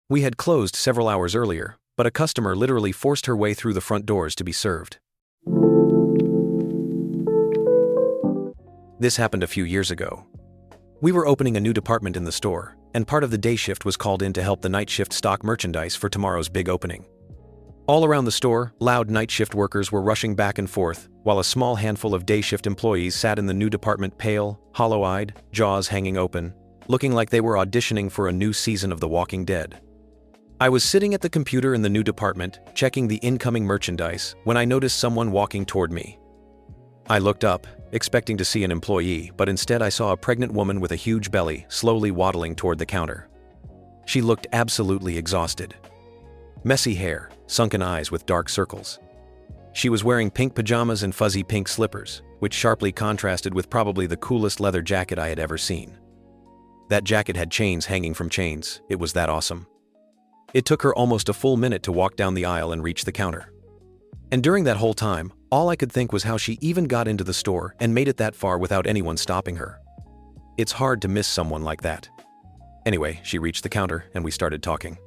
We had closed several hours earlier, but a customer literally forced her way through the front doors to be served. This happened a few years ago. We were opening a new department in the store, and part of the day shift was called in to help the night shift stock merchandise for tomorrow's big opening. All around the store, loud night shift workers were rushing back and forth, while a small handful of day shift employees sat in the new department pale, hollow-eyed, jaws hanging open, looking like they were auditioning for a new season of The Walking Dead. I was sitting at the computer in the new department, checking the incoming merchandise, when I noticed someone walking toward me. I looked up, expecting to see an employee, but instead I saw a pregnant woman with a huge belly slowly waddling toward the counter. She looked absolutely exhausted. Messy hair, sunken eyes with dark circles. She was wearing pink pajamas and fuzzy pink slippers, which sharply contrasted with probably the coolest leather jacket I had ever seen. That jacket had chains hanging from chains. It was that awesome. It took her almost a full minute to walk down the aisle and reach the counter. And during that whole time, all I could think was how she even got into the store and made it that far without anyone stopping her. It's hard to miss someone like that. Anyway, she reached the counter and we started talking.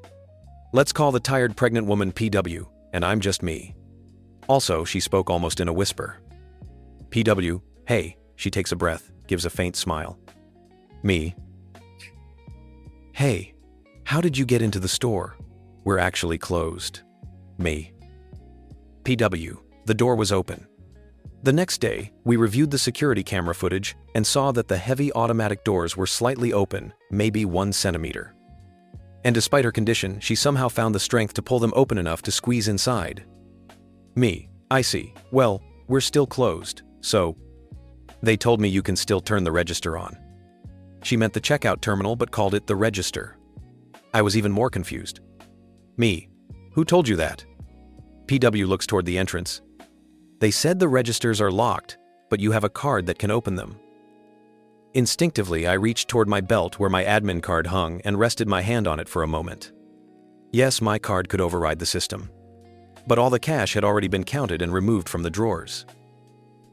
Let's call the tired pregnant woman PW, and I'm just me. Also, she spoke almost in a whisper. PW, hey, she takes a breath, gives a faint smile. Me. Hey, how did you get into the store? We're actually closed. Me. PW, the door was open. The next day, we reviewed the security camera footage and saw that the heavy automatic doors were slightly open, maybe 1 centimeter. And despite her condition, she somehow found the strength to pull them open enough to squeeze inside. Me, I see. Well, we're still closed, so... They told me you can still turn the register on. She meant the checkout terminal but called it the register. I was even more confused. Me, who told you that? PW looks toward the entrance. They said the registers are locked, but you have a card that can open them. Instinctively, I reached toward my belt where my admin card hung and rested my hand on it for a moment. Yes, my card could override the system. But all the cash had already been counted and removed from the drawers.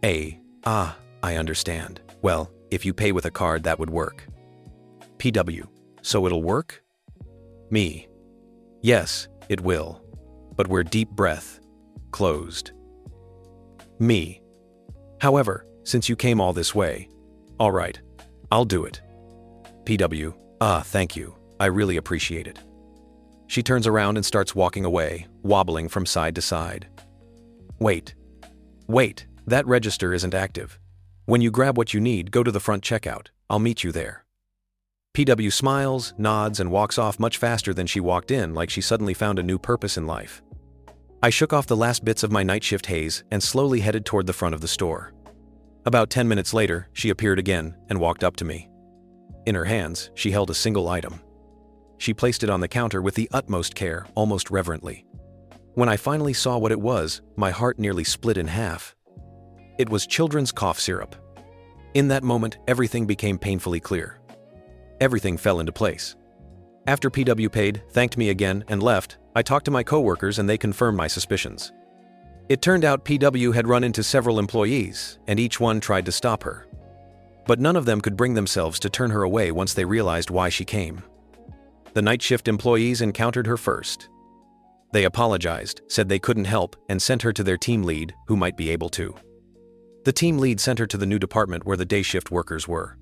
I understand. Well, if you pay with a card, that would work. PW, so it'll work? Me. Yes, it will. But we're deep breath. Closed. Me. However, since you came all this way, all right, I'll do it. PW, thank you. I really appreciate it. She turns around and starts walking away, wobbling from side to side. Wait, that register isn't active. When you grab what you need, go to the front checkout. I'll meet you there. PW smiles, nods, and walks off much faster than she walked in, like she suddenly found a new purpose in life. I shook off the last bits of my night shift haze and slowly headed toward the front of the store. About 10 minutes later, she appeared again and walked up to me. In her hands, she held a single item. She placed it on the counter with the utmost care, almost reverently. When I finally saw what it was, my heart nearly split in half. It was children's cough syrup. In that moment, everything became painfully clear. Everything fell into place. After PW paid, thanked me again, and left, I talked to my coworkers and they confirmed my suspicions. It turned out PW had run into several employees, and each one tried to stop her. But none of them could bring themselves to turn her away once they realized why she came. The night shift employees encountered her first. They apologized, said they couldn't help, and sent her to their team lead, who might be able to. The team lead sent her to the new department where the day shift workers were.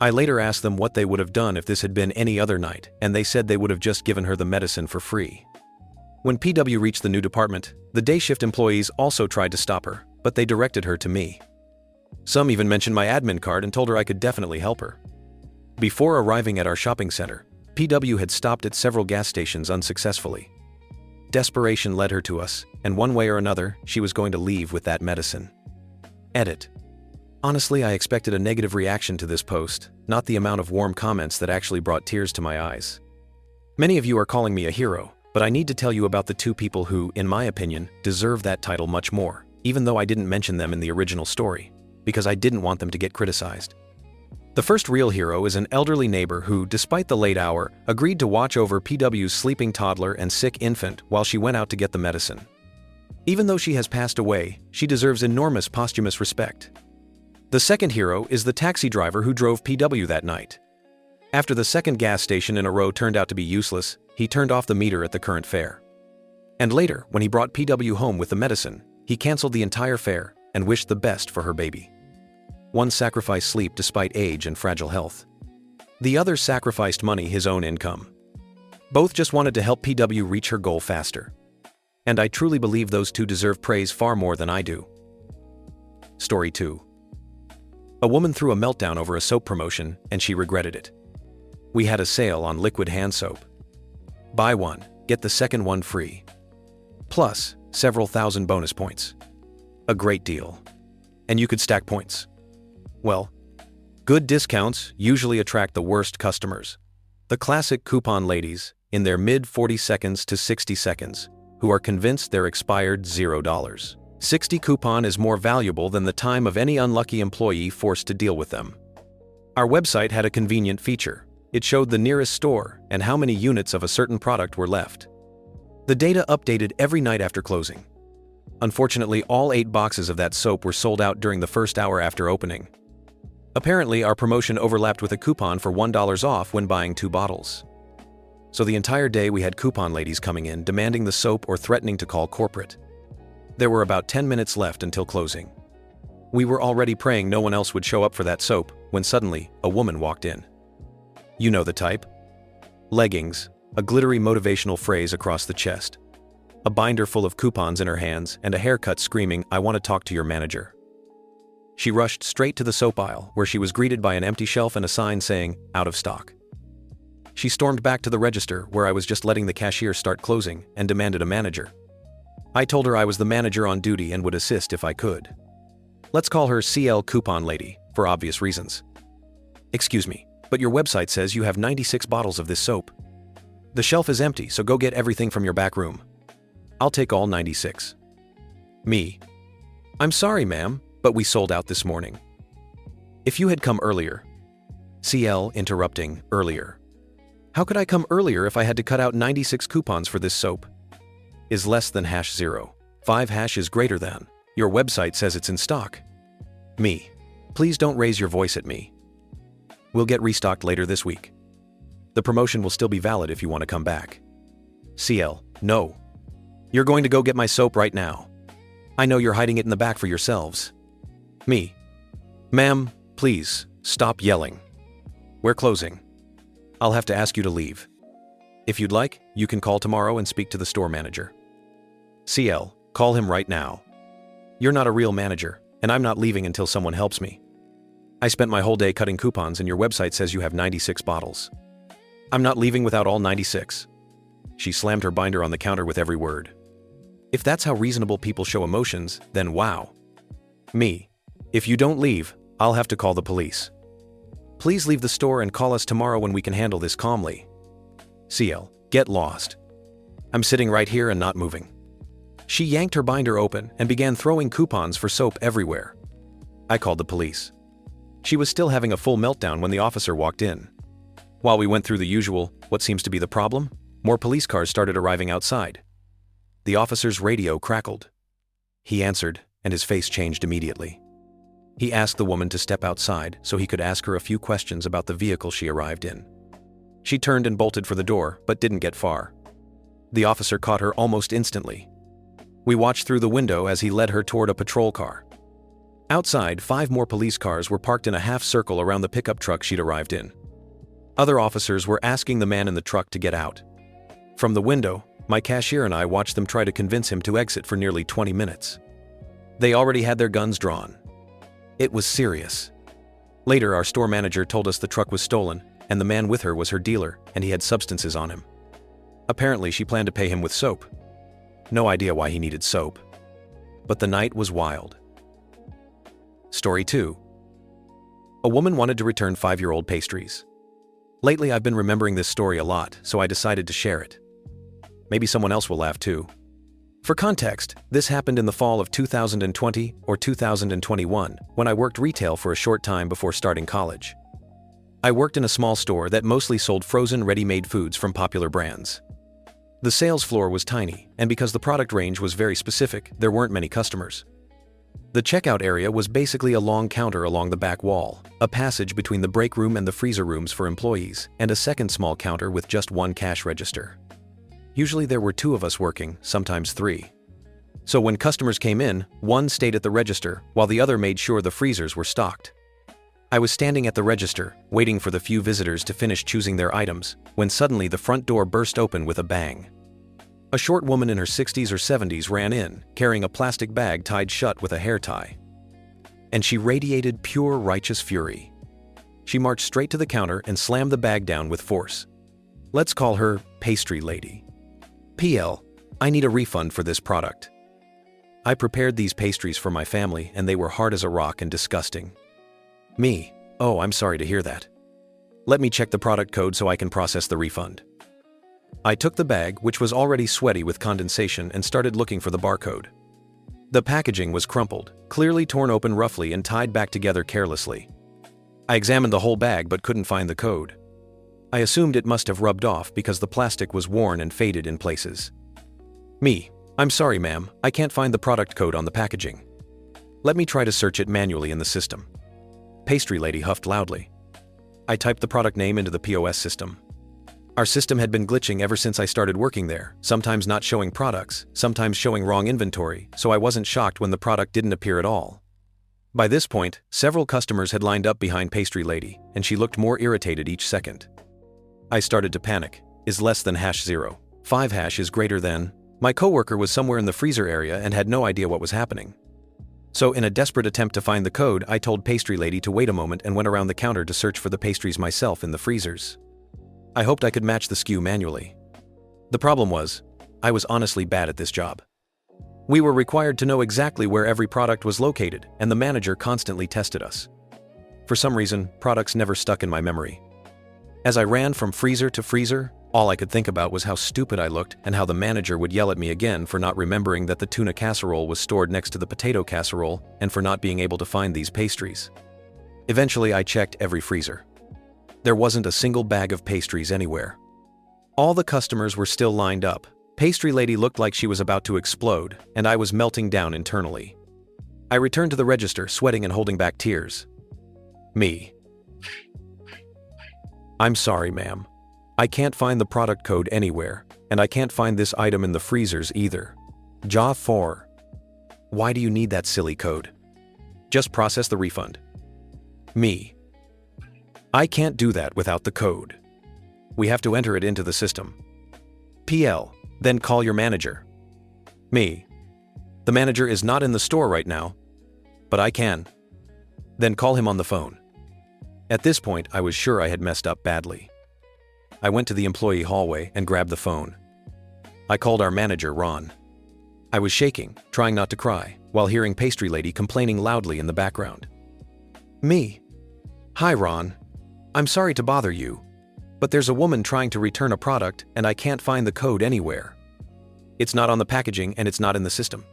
I later asked them what they would have done if this had been any other night, and they said they would have just given her the medicine for free. When PW reached the new department, the day shift employees also tried to stop her, but they directed her to me. Some even mentioned my admin card and told her I could definitely help her. Before arriving at our shopping center, PW had stopped at several gas stations unsuccessfully. Desperation led her to us, and one way or another, she was going to leave with that medicine. Edit. Honestly, I expected a negative reaction to this post, not the amount of warm comments that actually brought tears to my eyes. Many of you are calling me a hero, but I need to tell you about the two people who, in my opinion, deserve that title much more, even though I didn't mention them in the original story, because I didn't want them to get criticized. The first real hero is an elderly neighbor who, despite the late hour, agreed to watch over PW's sleeping toddler and sick infant while she went out to get the medicine. Even though she has passed away, she deserves enormous posthumous respect. The second hero is the taxi driver who drove PW that night. After the second gas station in a row turned out to be useless, he turned off the meter at the current fare. And later, when he brought PW home with the medicine, he canceled the entire fare and wished the best for her baby. One sacrificed sleep despite age and fragile health. The other sacrificed money, his own income. Both just wanted to help PW reach her goal faster. And I truly believe those two deserve praise far more than I do. Story 2. A woman threw a meltdown over a soap promotion, and she regretted it. We had a sale on liquid hand soap. Buy one, get the second one free. Plus, several thousand bonus points. A great deal. And you could stack points. Well, good discounts usually attract the worst customers. The classic coupon ladies, in their mid-40 seconds to 60 seconds, who are convinced they're expired $0. 60 coupon is more valuable than the time of any unlucky employee forced to deal with them. Our website had a convenient feature. It showed the nearest store and how many units of a certain product were left. The data updated every night after closing. Unfortunately, all 8 boxes of that soap were sold out during the first hour after opening. Apparently, our promotion overlapped with a coupon for $1 off when buying 2 bottles. So the entire day we had coupon ladies coming in demanding the soap or threatening to call corporate. There were about 10 minutes left until closing. We were already praying no one else would show up for that soap when suddenly a woman walked in. You know the type. Leggings, a glittery motivational phrase across the chest, a binder full of coupons in her hands, and a haircut screaming, "I want to talk to your manager." She rushed straight to the soap aisle, where she was greeted by an empty shelf and a sign saying, "Out of stock." She stormed back to the register, where I was just letting the cashier start closing, and demanded a manager. I told her I was the manager on duty and would assist if I could. Let's call her CL Coupon Lady, for obvious reasons. "Excuse me, but your website says you have 96 bottles of this soap. The shelf is empty, so go get everything from your back room. I'll take all 96. Me. "I'm sorry, ma'am, but we sold out this morning." "If you had come earlier." CL interrupting, "Earlier. How could I come earlier if I had to cut out 96 coupons for this soap? Is less than #0. 5 is greater than. Your website says it's in stock." Me. "Please don't raise your voice at me. We'll get restocked later this week. The promotion will still be valid if you want to come back." CL. "No. You're going to go get my soap right now. I know you're hiding it in the back for yourselves." Me. "Ma'am, please, stop yelling. We're closing. I'll have to ask you to leave. If you'd like, you can call tomorrow and speak to the store manager." CL. "Call him right now. You're not a real manager, and I'm not leaving until someone helps me. I spent my whole day cutting coupons and your website says you have 96 bottles. I'm not leaving without all 96. She slammed her binder on the counter with every word. If that's how reasonable people show emotions, then wow. Me. "If you don't leave, I'll have to call the police. Please leave the store and call us tomorrow when we can handle this calmly." CL. "Get lost. I'm sitting right here and not moving." She yanked her binder open and began throwing coupons for soap everywhere. I called the police. She was still having a full meltdown when the officer walked in. While we went through the usual, "What seems to be the problem?" more police cars started arriving outside. The officer's radio crackled. He answered, and his face changed immediately. He asked the woman to step outside so he could ask her a few questions about the vehicle she arrived in. She turned and bolted for the door, but didn't get far. The officer caught her almost instantly. We watched through the window as he led her toward a patrol car. Outside, 5 more police cars were parked in a half circle around the pickup truck she'd arrived in. Other officers were asking the man in the truck to get out. From the window, my cashier and I watched them try to convince him to exit for nearly 20 minutes. They already had their guns drawn. It was serious. Later, our store manager told us the truck was stolen, and the man with her was her dealer, and he had substances on him. Apparently, she planned to pay him with soap. No idea why he needed soap. But the night was wild. Story 2. A woman wanted to return 5-year-old pastries. Lately, I've been remembering this story a lot, so I decided to share it. Maybe someone else will laugh too. For context, this happened in the fall of 2020 or 2021, when I worked retail for a short time before starting college. I worked in a small store that mostly sold frozen ready-made foods from popular brands. The sales floor was tiny, and because the product range was very specific, there weren't many customers. The checkout area was basically a long counter along the back wall, a passage between the break room and the freezer rooms for employees, and a second small counter with just one cash register. Usually there were 2 of us working, sometimes 3. So when customers came in, one stayed at the register, while the other made sure the freezers were stocked. I was standing at the register, waiting for the few visitors to finish choosing their items, when suddenly the front door burst open with a bang. A short woman in her 60s or 70s ran in, carrying a plastic bag tied shut with a hair tie. And she radiated pure righteous fury. She marched straight to the counter and slammed the bag down with force. Let's call her Pastry Lady. PL, I need a refund for this product. I prepared these pastries for my family and they were hard as a rock and disgusting. Me, oh, I'm sorry to hear that. Let me check the product code so I can process the refund. I took the bag, which was already sweaty with condensation, and started looking for the barcode. The packaging was crumpled, clearly torn open roughly and tied back together carelessly. I examined the whole bag but couldn't find the code. I assumed it must have rubbed off because the plastic was worn and faded in places. Me, I'm sorry ma'am, I can't find the product code on the packaging. Let me try to search it manually in the system. Pastry Lady huffed loudly. I typed the product name into the POS system. Our system had been glitching ever since I started working there, sometimes not showing products, sometimes showing wrong inventory, so I wasn't shocked when the product didn't appear at all. By this point, several customers had lined up behind Pastry Lady, and she looked more irritated each second. I started to panic. Is less than #0. 5 is greater than. My coworker was somewhere in the freezer area and had no idea what was happening. So in a desperate attempt to find the code, I told Pastry Lady to wait a moment and went around the counter to search for the pastries myself in the freezers. I hoped I could match the SKU manually. The problem was, I was honestly bad at this job. We were required to know exactly where every product was located, and the manager constantly tested us. For some reason, products never stuck in my memory. As I ran from freezer to freezer, all I could think about was how stupid I looked and how the manager would yell at me again for not remembering that the tuna casserole was stored next to the potato casserole and for not being able to find these pastries. Eventually, I checked every freezer. There wasn't a single bag of pastries anywhere. All the customers were still lined up. Pastry Lady looked like she was about to explode, and I was melting down internally. I returned to the register, sweating and holding back tears. Me. I'm sorry, ma'am. I can't find the product code anywhere, and I can't find this item in the freezers either. JA 4. Why do you need that silly code? Just process the refund. Me. I can't do that without the code. We have to enter it into the system. PL, then call your manager. Me. The manager is not in the store right now, but I can. Then call him on the phone. At this point, I was sure I had messed up badly. I went to the employee hallway and grabbed the phone. I called our manager, Ron. I was shaking, trying not to cry, while hearing Pastry Lady complaining loudly in the background. Me. Hi, Ron. I'm sorry to bother you, but there's a woman trying to return a product and I can't find the code anywhere. It's not on the packaging and it's not in the system.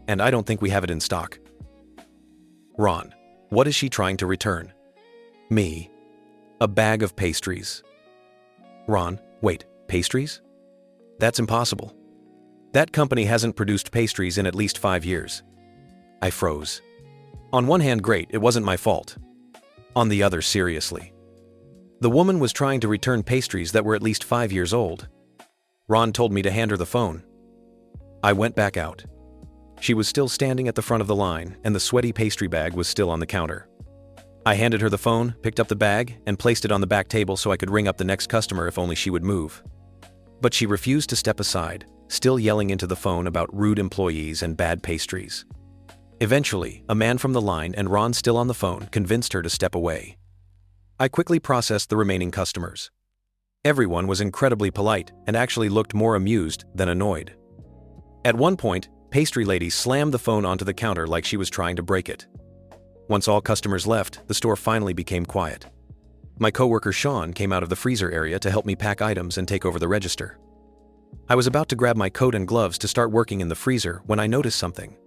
And I don't think we have it in stock. Ron, what is she trying to return? Me. A bag of pastries. Ron, wait, pastries? That's impossible. That company hasn't produced pastries in at least 5 years. I froze. On one hand, great, it wasn't my fault. On the other, seriously. The woman was trying to return pastries that were at least 5 years old. Ron told me to hand her the phone. I went back out. She was still standing at the front of the line, and the sweaty pastry bag was still on the counter. I handed her the phone, picked up the bag, and placed it on the back table so I could ring up the next customer if only she would move. But she refused to step aside, still yelling into the phone about rude employees and bad pastries. Eventually, a man from the line and Ron still on the phone convinced her to step away. I quickly processed the remaining customers. Everyone was incredibly polite and actually looked more amused than annoyed. At one point, Pastry Lady slammed the phone onto the counter like she was trying to break it. Once all customers left, the store finally became quiet. My coworker Sean came out of the freezer area to help me pack items and take over the register. I was about to grab my coat and gloves to start working in the freezer when I noticed something.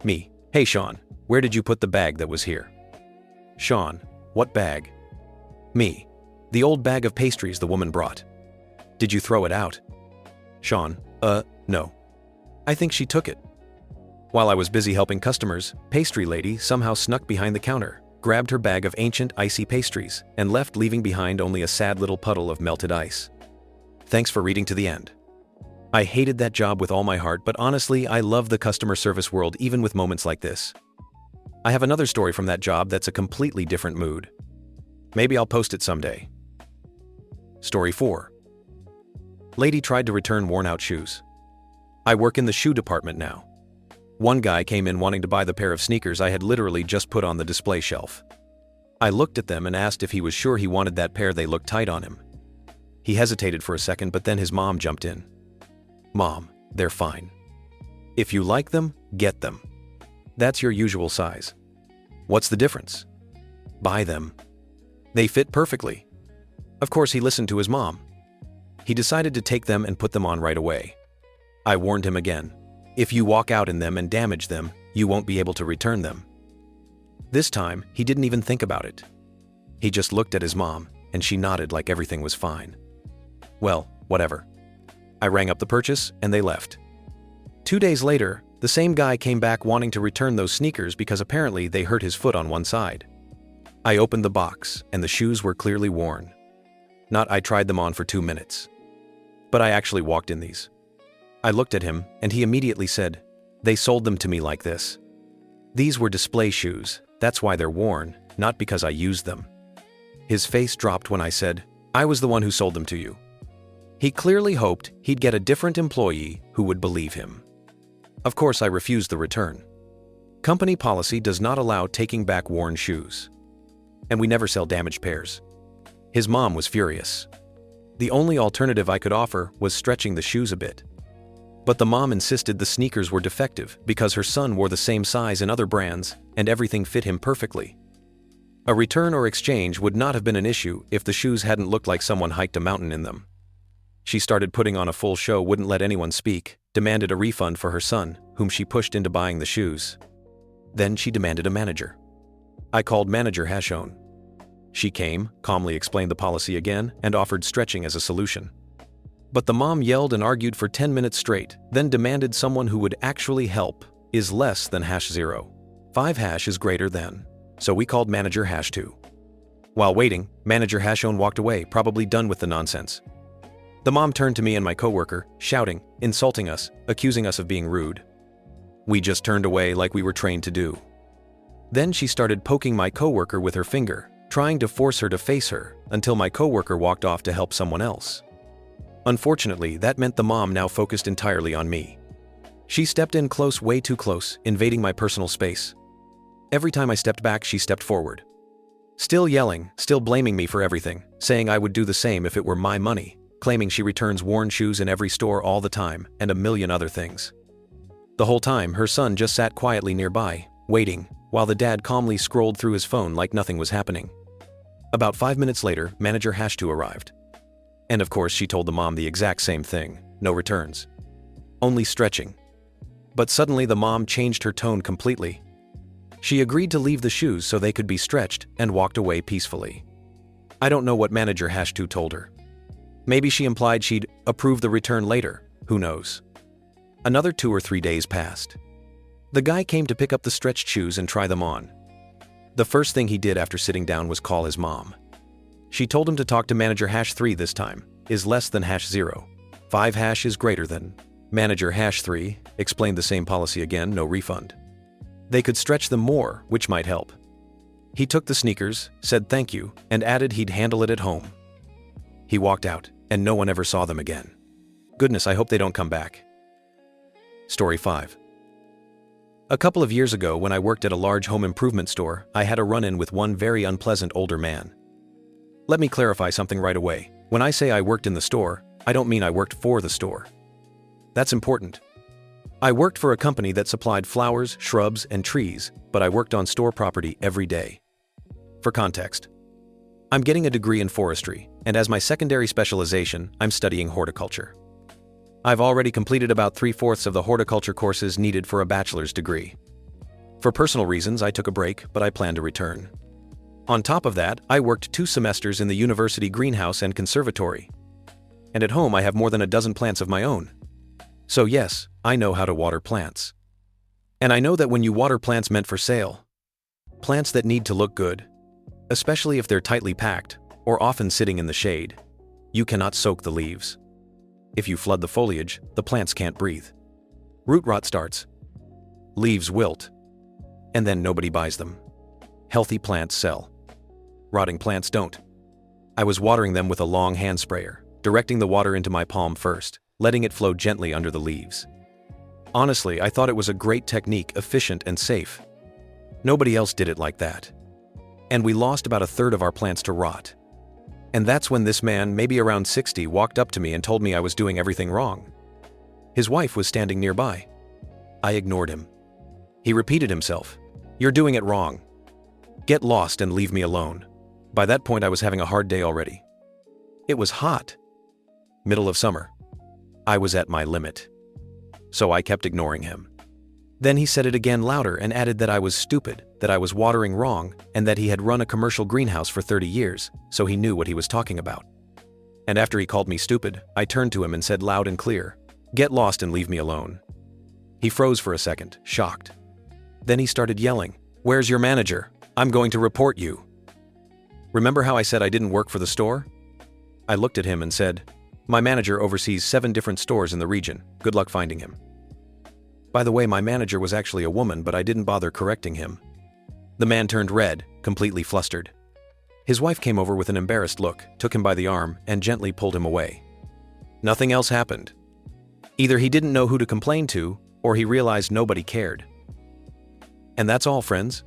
Me. Hey Sean, where did you put the bag that was here? Sean. What bag? Me. The old bag of pastries the woman brought. Did you throw it out? Sean. No. I think she took it. While I was busy helping customers, pastry lady somehow snuck behind the counter, grabbed her bag of ancient icy pastries, and left, leaving behind only a sad little puddle of melted ice. Thanks for reading to the end. I hated that job with all my heart, but honestly, I love the customer service world even with moments like this. I have another story from that job that's a completely different mood. Maybe I'll post it someday. Story 4. Lady tried to return worn-out shoes. I work in the shoe department now. One guy came in wanting to buy the pair of sneakers I had literally just put on the display shelf. I looked at them and asked if he was sure he wanted that pair. They looked tight on him. He hesitated for a second, but then his mom jumped in. Mom, they're fine. If you like them, get them. That's your usual size. What's the difference? Buy them. They fit perfectly. Of course, he listened to his mom. He decided to take them and put them on right away. I warned him again. If you walk out in them and damage them, you won't be able to return them. This time, he didn't even think about it. He just looked at his mom, and she nodded like everything was fine. Well, whatever. I rang up the purchase, and they left. 2 days later, the same guy came back wanting to return those sneakers because apparently they hurt his foot on one side. I opened the box, and the shoes were clearly worn. Not I tried them on for 2 minutes. But I actually walked in these. I looked at him, and he immediately said, "They sold them to me like this. These were display shoes, that's why they're worn, not because I used them." His face dropped when I said, "I was the one who sold them to you." He clearly hoped he'd get a different employee who would believe him. Of course, I refused the return. Company policy does not allow taking back worn shoes. And we never sell damaged pairs. His mom was furious. The only alternative I could offer was stretching the shoes a bit. But the mom insisted the sneakers were defective because her son wore the same size in other brands and everything fit him perfectly. A return or exchange would not have been an issue if the shoes hadn't looked like someone hiked a mountain in them. She started putting on a full show, wouldn't let anyone speak, demanded a refund for her son, whom she pushed into buying the shoes. Then she demanded a manager. I called Manager Hashon. She came, calmly explained the policy again, and offered stretching as a solution. But the mom yelled and argued for 10 minutes straight, then demanded someone who would actually help. Is less than #0. 5 is greater than. So we called Manager #2. While waiting, Manager Hashon walked away, probably done with the nonsense. The mom turned to me and my coworker, shouting, insulting us, accusing us of being rude. We just turned away like we were trained to do. Then she started poking my coworker with her finger, trying to force her to face her, until my coworker walked off to help someone else. Unfortunately, that meant the mom now focused entirely on me. She stepped in close, way too close, invading my personal space. Every time I stepped back, she stepped forward. Still yelling, still blaming me for everything, saying I would do the same if it were my money, claiming she returns worn shoes in every store all the time, and a million other things. The whole time, her son just sat quietly nearby, waiting, while the dad calmly scrolled through his phone like nothing was happening. About 5 minutes later, Manager #2 arrived. And of course, she told the mom the exact same thing, no returns. Only stretching. But suddenly the mom changed her tone completely. She agreed to leave the shoes so they could be stretched and walked away peacefully. I don't know what Manager #2 told her. Maybe she implied she'd approve the return later, who knows. Another 2 or 3 days passed. The guy came to pick up the stretched shoes and try them on. The first thing he did after sitting down was call his mom. She told him to talk to Manager #3 this time, is less than #0. 5 is greater than. Manager #3 explained the same policy again, no refund. They could stretch them more, which might help. He took the sneakers, said thank you, and added he'd handle it at home. He walked out, and no one ever saw them again. Goodness, I hope they don't come back. Story 5. A couple of years ago, when I worked at a large home improvement store, I had a run-in with one very unpleasant older man. Let me clarify something right away. When I say I worked in the store, I don't mean I worked for the store. That's important. I worked for a company that supplied flowers, shrubs, and trees, but I worked on store property every day. For context, I'm getting a degree in forestry, and as my secondary specialization, I'm studying horticulture. I've already completed about 3/4 of the horticulture courses needed for a bachelor's degree. For personal reasons, I took a break, but I plan to return. On top of that, I worked 2 semesters in the university greenhouse and conservatory. And at home, I have more than a dozen plants of my own. So yes, I know how to water plants. And I know that when you water plants meant for sale, plants that need to look good, especially if they're tightly packed or often sitting in the shade, you cannot soak the leaves. If you flood the foliage, the plants can't breathe. Root rot starts. Leaves wilt. And then nobody buys them. Healthy plants sell. Rotting plants don't. I was watering them with a long hand sprayer, directing the water into my palm first, letting it flow gently under the leaves. Honestly, I thought it was a great technique, efficient and safe. Nobody else did it like that. And we lost about a third of our plants to rot. And that's when this man, maybe around 60, walked up to me and told me I was doing everything wrong. His wife was standing nearby. I ignored him. He repeated himself. "You're doing it wrong. Get lost and leave me alone." By that point, I was having a hard day already. It was hot. Middle of summer. I was at my limit. So I kept ignoring him. Then he said it again louder and added that I was stupid, that I was watering wrong, and that he had run a commercial greenhouse for 30 years, so he knew what he was talking about. And after he called me stupid, I turned to him and said loud and clear, "Get lost and leave me alone." He froze for a second, shocked. Then he started yelling, "Where's your manager? I'm going to report you." Remember how I said I didn't work for the store? I looked at him and said, "My manager oversees 7 different stores in the region. Good luck finding him." By the way, my manager was actually a woman, but I didn't bother correcting him. The man turned red, completely flustered. His wife came over with an embarrassed look, took him by the arm, and gently pulled him away. Nothing else happened. Either he didn't know who to complain to, or he realized nobody cared. And that's all, friends.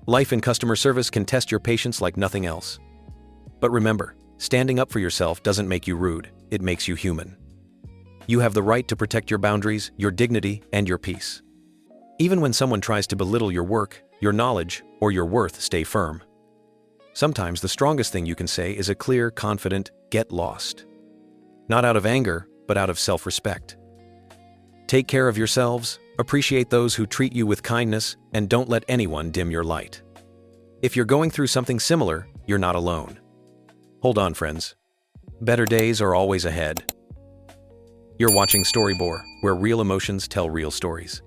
Life in customer service can test your patience like nothing else. But remember, standing up for yourself doesn't make you rude, it makes you human. You have the right to protect your boundaries, your dignity, and your peace. Even when someone tries to belittle your work, your knowledge, or your worth, stay firm. Sometimes the strongest thing you can say is a clear, confident, "Get lost." Not out of anger, but out of self-respect. Take care of yourselves, appreciate those who treat you with kindness, and don't let anyone dim your light. If you're going through something similar, you're not alone. Hold on, friends. Better days are always ahead. You're watching StoryBoar, where real emotions tell real stories.